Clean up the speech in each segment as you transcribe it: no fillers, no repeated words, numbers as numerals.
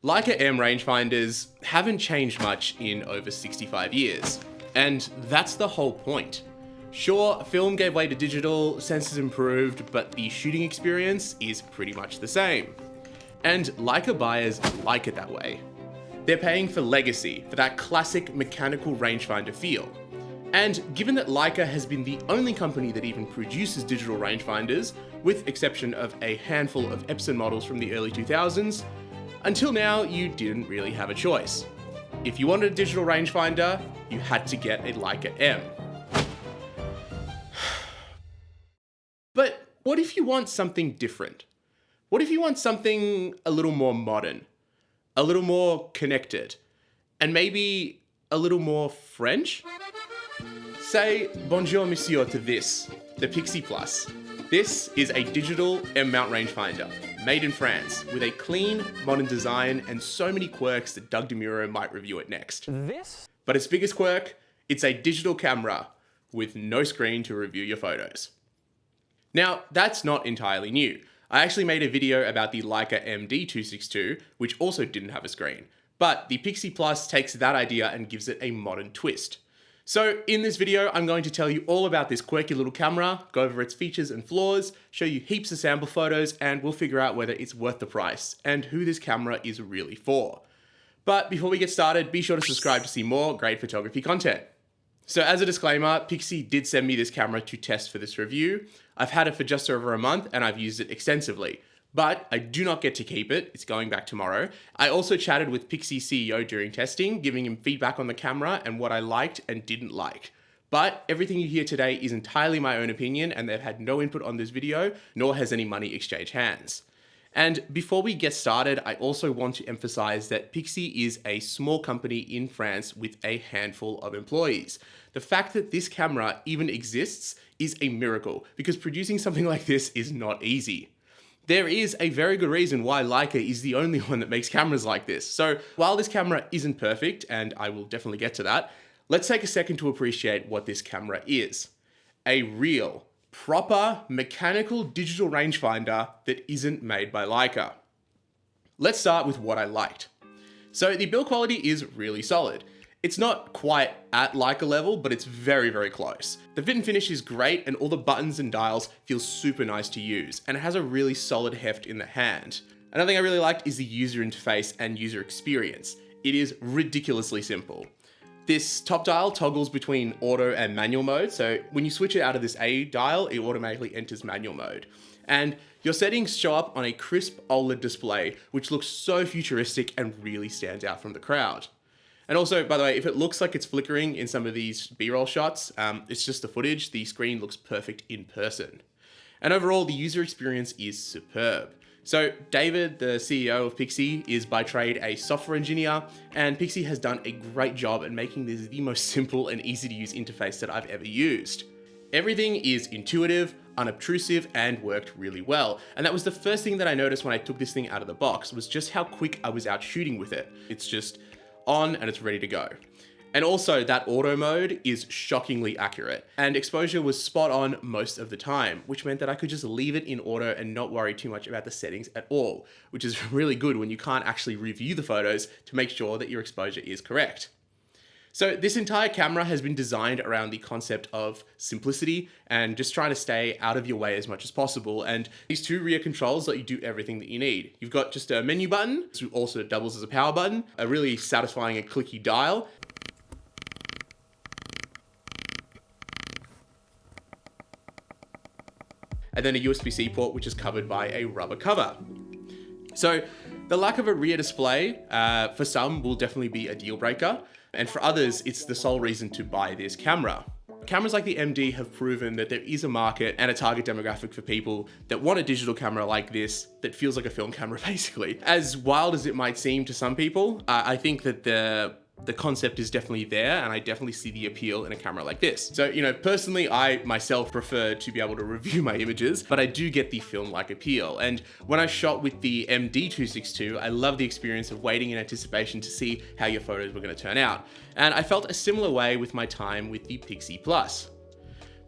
Leica M rangefinders haven't changed much in over 65 years, and that's the whole point. Sure, film gave way to digital, sensors improved, but the shooting experience is pretty much the same. And Leica buyers like it that way. They're paying for legacy, for that classic mechanical rangefinder feel. And given that Leica has been the only company that even produces digital rangefinders, with exception of a handful of Epson models from the early 2000s, until now, you didn't really have a choice. If you wanted a digital rangefinder, you had to get a Leica M. But what if you want something different? What if you want something a little more modern, a little more connected, and maybe a little more French? Say bonjour monsieur to this, the Pixii Plus. This is a digital M-mount rangefinder, made in France, with a clean, modern design and so many quirks that Doug DeMuro might review it next. But its biggest quirk, it's a digital camera with no screen to review your photos. Now, that's not entirely new. I actually made a video about the Leica MD262, which also didn't have a screen. But the Pixii Plus takes that idea and gives it a modern twist. So in this video, I'm going to tell you all about this quirky little camera, go over its features and flaws, show you heaps of sample photos, and we'll figure out whether it's worth the price and who this camera is really for. But before we get started, be sure to subscribe to see more great photography content. So as a disclaimer, Pixii did send me this camera to test for this review. I've had it for just over a month and I've used it extensively. But I do not get to keep it, it's going back tomorrow. I also chatted with Pixii CEO during testing, giving him feedback on the camera and what I liked and didn't like. But everything you hear today is entirely my own opinion and they've had no input on this video, nor has any money exchanged hands. And before we get started, I also want to emphasize that Pixii is a small company in France with a handful of employees. The fact that this camera even exists is a miracle because producing something like this is not easy. There is a very good reason why Leica is the only one that makes cameras like this. So while this camera isn't perfect, and I will definitely get to that, let's take a second to appreciate what this camera is. A real, proper, mechanical digital rangefinder that isn't made by Leica. Let's start with what I liked. So the build quality is really solid. It's not quite at Leica level, but it's very, very close. The fit and finish is great and all the buttons and dials feel super nice to use, and it has a really solid heft in the hand. Another thing I really liked is the user interface and user experience. It is ridiculously simple. This top dial toggles between auto and manual mode, so when you switch it out of this A dial, it automatically enters manual mode. And your settings show up on a crisp OLED display, which looks so futuristic and really stands out from the crowd. And also, by the way, if it looks like it's flickering in some of these B-roll shots, it's just the footage. The screen looks perfect in person. And overall, the user experience is superb. So David, the CEO of Pixii, is by trade a software engineer, and Pixii has done a great job at making this the most simple and easy to use interface that I've ever used. Everything is intuitive, unobtrusive, and worked really well. And that was the first thing that I noticed when I took this thing out of the box, was just how quick I was out shooting with it. It's just on and it's ready to go. And also that auto mode is shockingly accurate and exposure was spot on most of the time, which meant that I could just leave it in auto and not worry too much about the settings at all, which is really good when you can't actually review the photos to make sure that your exposure is correct. So this entire camera has been designed around the concept of simplicity and just trying to stay out of your way as much as possible. And these two rear controls let you do everything that you need. You've got just a menu button, which also doubles as a power button, a really satisfying and clicky dial, and then a USB-C port, which is covered by a rubber cover. So the lack of a rear display, for some will definitely be a deal breaker. And for others, it's the sole reason to buy this camera. Cameras like the MD have proven that there is a market and a target demographic for people that want a digital camera like this that feels like a film camera basically. As wild as it might seem to some people, I think that the concept is definitely there and I definitely see the appeal in a camera like this. So, personally, I myself prefer to be able to review my images, but I do get the film-like appeal. And when I shot with the MD262, I love the experience of waiting in anticipation to see how your photos were going to turn out. And I felt a similar way with my time with the Pixii Plus.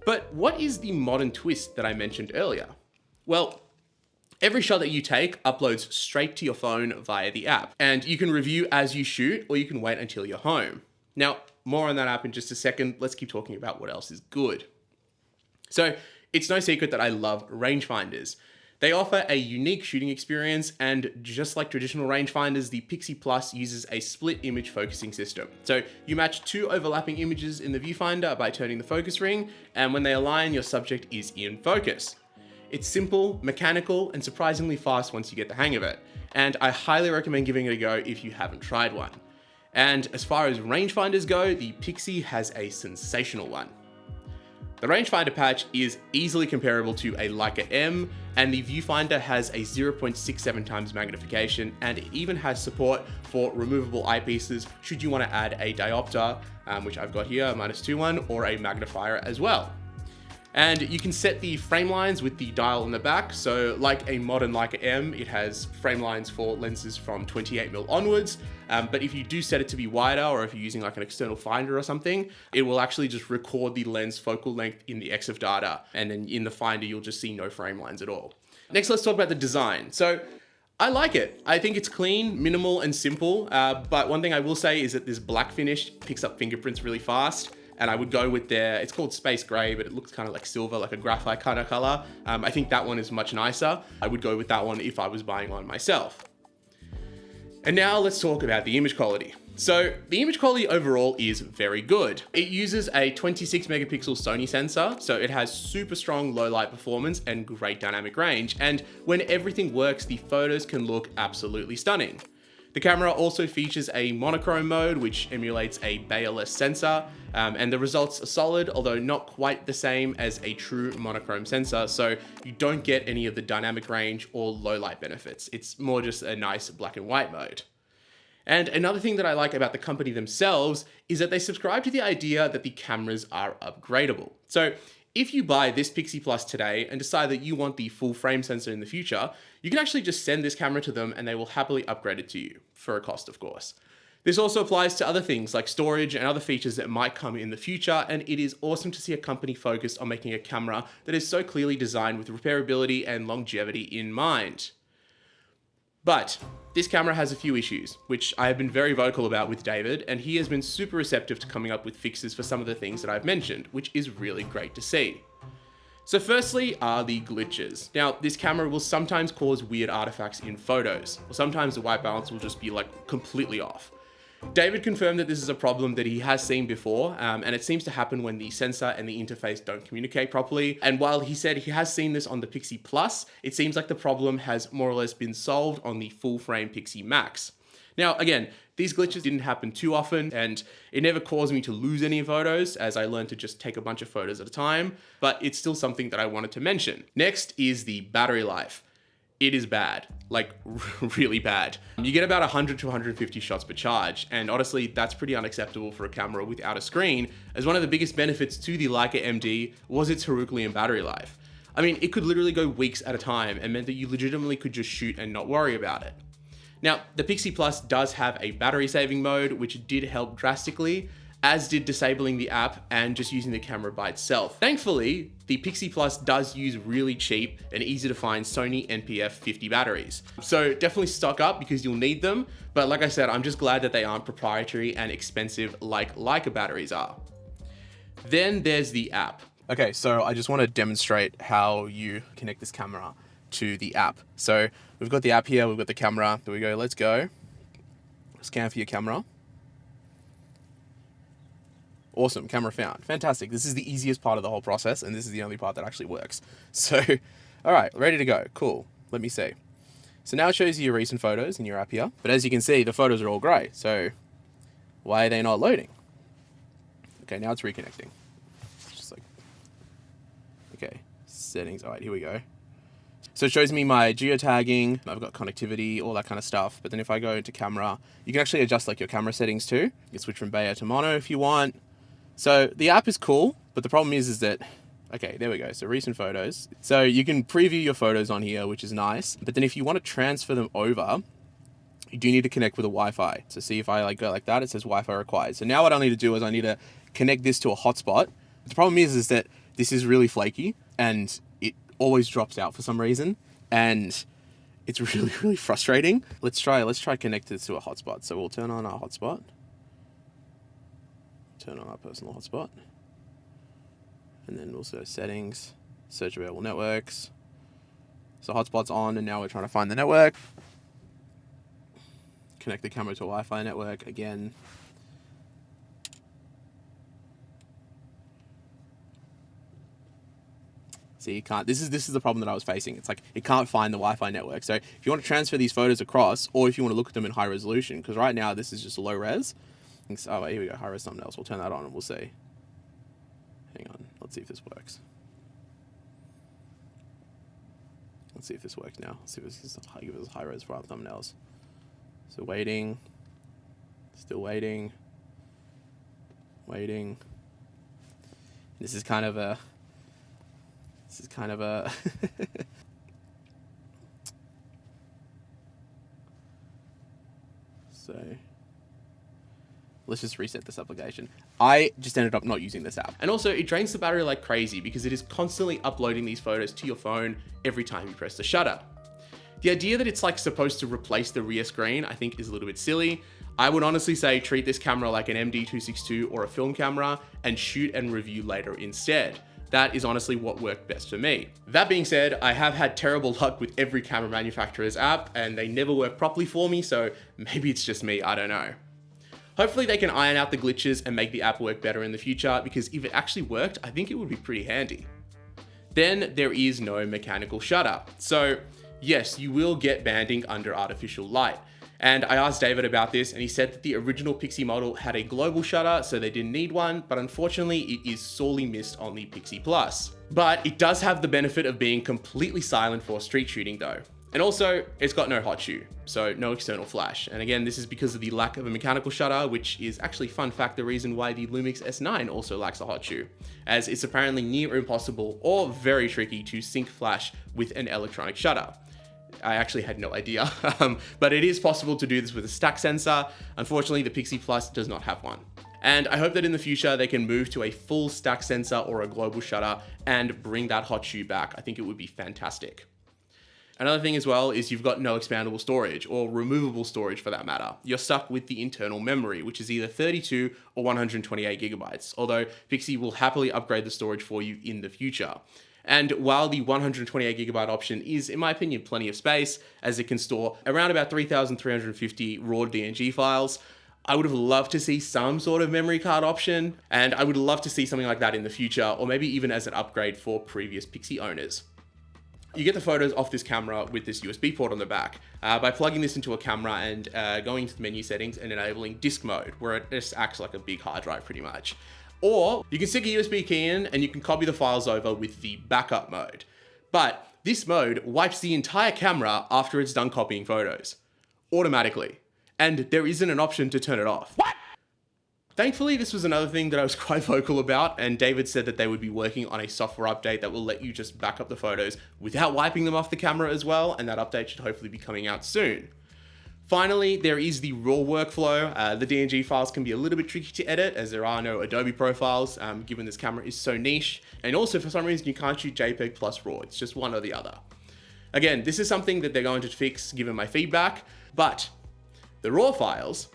But what is the modern twist that I mentioned earlier? Well, Every shot that you take uploads straight to your phone via the app, and you can review as you shoot, or you can wait until you're home. Now, more on that app in just a second. Let's keep talking about what else is good. So it's no secret that I love rangefinders. They offer a unique shooting experience, and just like traditional rangefinders, the Pixii Plus uses a split image focusing system. So you match two overlapping images in the viewfinder by turning the focus ring, and when they align, your subject is in focus. It's simple, mechanical, and surprisingly fast once you get the hang of it, and I highly recommend giving it a go if you haven't tried one. And as far as rangefinders go, the Pixii has a sensational one. The rangefinder patch is easily comparable to a Leica M, and the viewfinder has a 0.67 times magnification, and it even has support for removable eyepieces should you want to add a diopter, which I've got here, a -2 or a magnifier as well. And you can set the frame lines with the dial in the back. So like a modern Leica M, it has frame lines for lenses from 28mm onwards. But if you do set it to be wider, or if you're using like an external finder or something, it will actually just record the lens focal length in the EXIF data. And then in the finder, you'll just see no frame lines at all. Next, let's talk about the design. So I like it. I think it's clean, minimal, and simple. But one thing I will say is that this black finish picks up fingerprints really fast. And I would go with it's called Space Gray, but it looks kind of like silver, like a graphite kind of color. I think that one is much nicer. I would go with that one if I was buying one myself. And now let's talk about the image quality. So the image quality overall is very good. It uses a 26 megapixel Sony sensor, so it has super strong low light performance and great dynamic range. And when everything works, the photos can look absolutely stunning. The camera also features a monochrome mode, which emulates a Bayerless sensor, and the results are solid, although not quite the same as a true monochrome sensor, so you don't get any of the dynamic range or low light benefits. It's more just a nice black and white mode. And another thing that I like about the company themselves is that they subscribe to the idea that the cameras are upgradable. So if you buy this Pixii Plus today and decide that you want the full frame sensor in the future, you can actually just send this camera to them and they will happily upgrade it to you, for a cost of course. This also applies to other things like storage and other features that might come in the future, and it is awesome to see a company focused on making a camera that is so clearly designed with repairability and longevity in mind. But this camera has a few issues, which I have been very vocal about with David, and he has been super receptive to coming up with fixes for some of the things that I've mentioned, which is really great to see. So firstly are the glitches. Now, this camera will sometimes cause weird artifacts in photos, or sometimes the white balance will just be like completely off. David confirmed that this is a problem that he has seen before, and it seems to happen when the sensor and the interface don't communicate properly. And while he said he has seen this on the Pixii Plus, it seems like the problem has more or less been solved on the full frame Pixii Max. Now, again, these glitches didn't happen too often, and it never caused me to lose any photos, as I learned to just take a bunch of photos at a time, but it's still something that I wanted to mention. Next is the battery life. It is bad, like really bad. You get about 100 to 150 shots per charge, and honestly, that's pretty unacceptable for a camera without a screen, as one of the biggest benefits to the Leica MD was its Herculean battery life. I mean, it could literally go weeks at a time and meant that you legitimately could just shoot and not worry about it. Now, the Pixii Plus does have a battery saving mode, which did help drastically, as did disabling the app and just using the camera by itself. Thankfully, the Pixii Plus does use really cheap and easy to find Sony NP-F 50 batteries. So definitely stock up because you'll need them. But like I said, I'm just glad that they aren't proprietary and expensive like Leica batteries are. Then there's the app. Okay, so I just want to demonstrate how you connect this camera to the app. So we've got the app here, we've got the camera. There we go, let's go. Scan for your camera. Awesome, camera found. Fantastic. This is the easiest part of the whole process, and this is the only part that actually works. So, all right, ready to go. Cool. Let me see. So now it shows you your recent photos in your app here. But as you can see, the photos are all grey. So why are they not loading? Okay, now it's reconnecting. It's just like, okay, settings. All right, here we go. So it shows me my geotagging, I've got connectivity, all that kind of stuff. But then if I go into camera, you can actually adjust like your camera settings too. You can switch from Bayer to mono if you want. So the app is cool, but the problem is that, okay, there we go. So recent photos. So you can preview your photos on here, which is nice. But then if you want to transfer them over, you do need to connect with a Wi-Fi. So see if I go like that, it says Wi-Fi required. So now what I need to do is I need to connect this to a hotspot. The problem is that this is really flaky and it always drops out for some reason. And It's really, really frustrating. Let's try connect this to a hotspot. So we'll turn on our hotspot. Turn on our personal hotspot. And then also settings, search available networks. So hotspot's on, and now we're trying to find the network. Connect the camera to a Wi-Fi network again. See, you can't. This is the problem that I was facing. It's like it can't find the Wi-Fi network. So if you want to transfer these photos across, or if you want to look at them in high resolution, because right now this is just low res. Oh, here we go. High res thumbnails. We'll turn that on and we'll see. Hang on. Let's see if this works. Let's see if this works now. Let's see if this is give us high res for our thumbnails. So waiting. Still waiting. Waiting. This is kind of a. So let's just reset this application. I just ended up not using this app. And also it drains the battery like crazy because it is constantly uploading these photos to your phone every time you press the shutter. The idea that it's like supposed to replace the rear screen, I think is a little bit silly. I would honestly say treat this camera like an MD262 or a film camera and shoot and review later instead. That is honestly what worked best for me. That being said, I have had terrible luck with every camera manufacturer's app and they never work properly for me, so maybe it's just me, I don't know. Hopefully they can iron out the glitches and make the app work better in the future, because if it actually worked, I think it would be pretty handy. Then there is no mechanical shutter. So yes, you will get banding under artificial light. And I asked David about this and he said that the original Pixii model had a global shutter, so they didn't need one, but unfortunately it is sorely missed on the Pixii Plus. But it does have the benefit of being completely silent for street shooting though. And also, it's got no hot shoe, so no external flash. And again, this is because of the lack of a mechanical shutter, which is actually, fun fact, the reason why the Lumix S9 also lacks a hot shoe, as it's apparently near impossible or very tricky to sync flash with an electronic shutter. I actually had no idea, but it is possible to do this with a stack sensor. Unfortunately, the Pixii Plus does not have one. And I hope that in the future they can move to a full stack sensor or a global shutter and bring that hot shoe back. I think it would be fantastic. Another thing as well is you've got no expandable storage or removable storage for that matter. You're stuck with the internal memory, which is either 32 or 128 gigabytes, although Pixii will happily upgrade the storage for you in the future. And while the 128 gigabyte option is, in my opinion, plenty of space, as it can store around about 3,350 raw DNG files, I would have loved to see some sort of memory card option, and I would love to see something like that in the future, or maybe even as an upgrade for previous Pixii owners. You get the photos off this camera with this USB port on the back by plugging this into a camera and going to the menu settings and enabling disk mode, where it just acts like a big hard drive pretty much. Or you can stick a USB key in and you can copy the files over with the backup mode. But this mode wipes the entire camera after it's done copying photos, automatically. And there isn't an option to turn it off. What? Thankfully, this was another thing that I was quite vocal about, and David said that they would be working on a software update that will let you just back up the photos without wiping them off the camera as well, and that update should hopefully be coming out soon. Finally, there is the RAW workflow. The DNG files can be a little bit tricky to edit as there are no Adobe profiles, given this camera is so niche. And also for some reason you can't shoot JPEG plus RAW, it's just one or the other. Again, this is something that they're going to fix given my feedback, but the RAW files,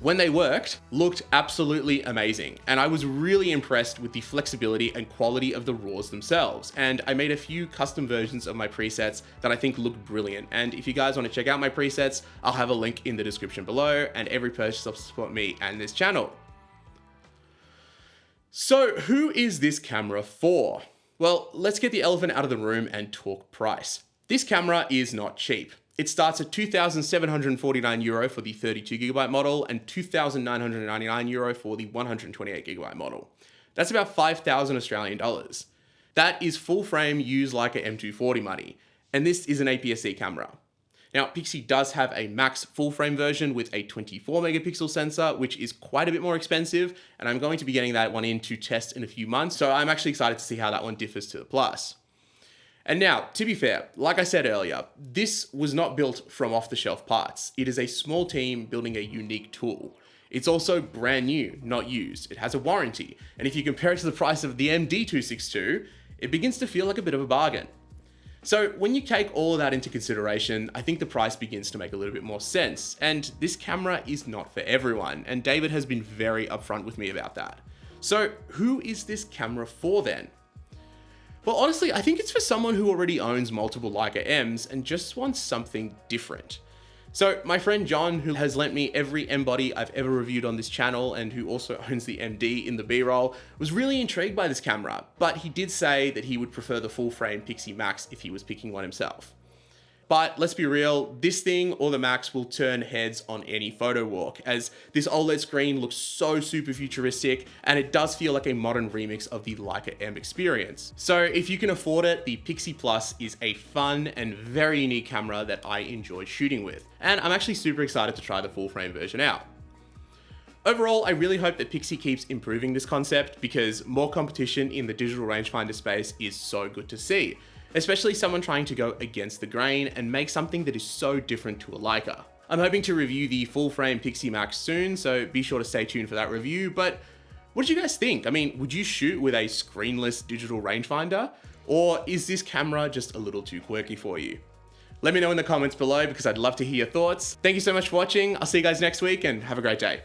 when they worked, looked absolutely amazing. And I was really impressed with the flexibility and quality of the RAWs themselves. And I made a few custom versions of my presets that I think look brilliant. And if you guys want to check out my presets, I'll have a link in the description below, and every purchase helps support me and this channel. So who is this camera for? Well, let's get the elephant out of the room and talk price. This camera is not cheap. It starts at €2,749 for the 32GB model and €2,999 for the 128GB model. That's about 5,000 Australian dollars. That is full frame used Leica M240 money, and this is an APS-C camera. Now, Pixii does have a max full frame version with a 24 megapixel sensor, which is quite a bit more expensive, and I'm going to be getting that one in to test in a few months, so I'm actually excited to see how that one differs to the Plus. And now, to be fair, like I said earlier, this was not built from off-the-shelf parts. It is a small team building a unique tool. It's also brand new, not used. It has a warranty, and if you compare it to the price of the MD262, it begins to feel like a bit of a bargain. So when you take all of that into consideration, I think the price begins to make a little bit more sense. And this camera is not for everyone, and David has been very upfront with me about that. So who is this camera for then? Well, honestly, I think it's for someone who already owns multiple Leica M's and just wants something different. So my friend John, who has lent me every M body I've ever reviewed on this channel and who also owns the MD in the B-roll, was really intrigued by this camera, but he did say that he would prefer the full frame Pixii Max if he was picking one himself. But let's be real, this thing or the Max will turn heads on any photo walk, as this OLED screen looks so super futuristic and it does feel like a modern remix of the Leica M experience. So if you can afford it, the Pixii Plus is a fun and very unique camera that I enjoy shooting with, and I'm actually super excited to try the full frame version out. Overall, I really hope that Pixii keeps improving this concept because more competition in the digital rangefinder space is so good to see, especially someone trying to go against the grain and make something that is so different to a Leica. I'm hoping to review the full frame Pixii Max soon, so be sure to stay tuned for that review, but what do you guys think? I mean, would you shoot with a screenless digital rangefinder? Or is this camera just a little too quirky for you? Let me know in the comments below because I'd love to hear your thoughts. Thank you so much for watching. I'll see you guys next week and have a great day.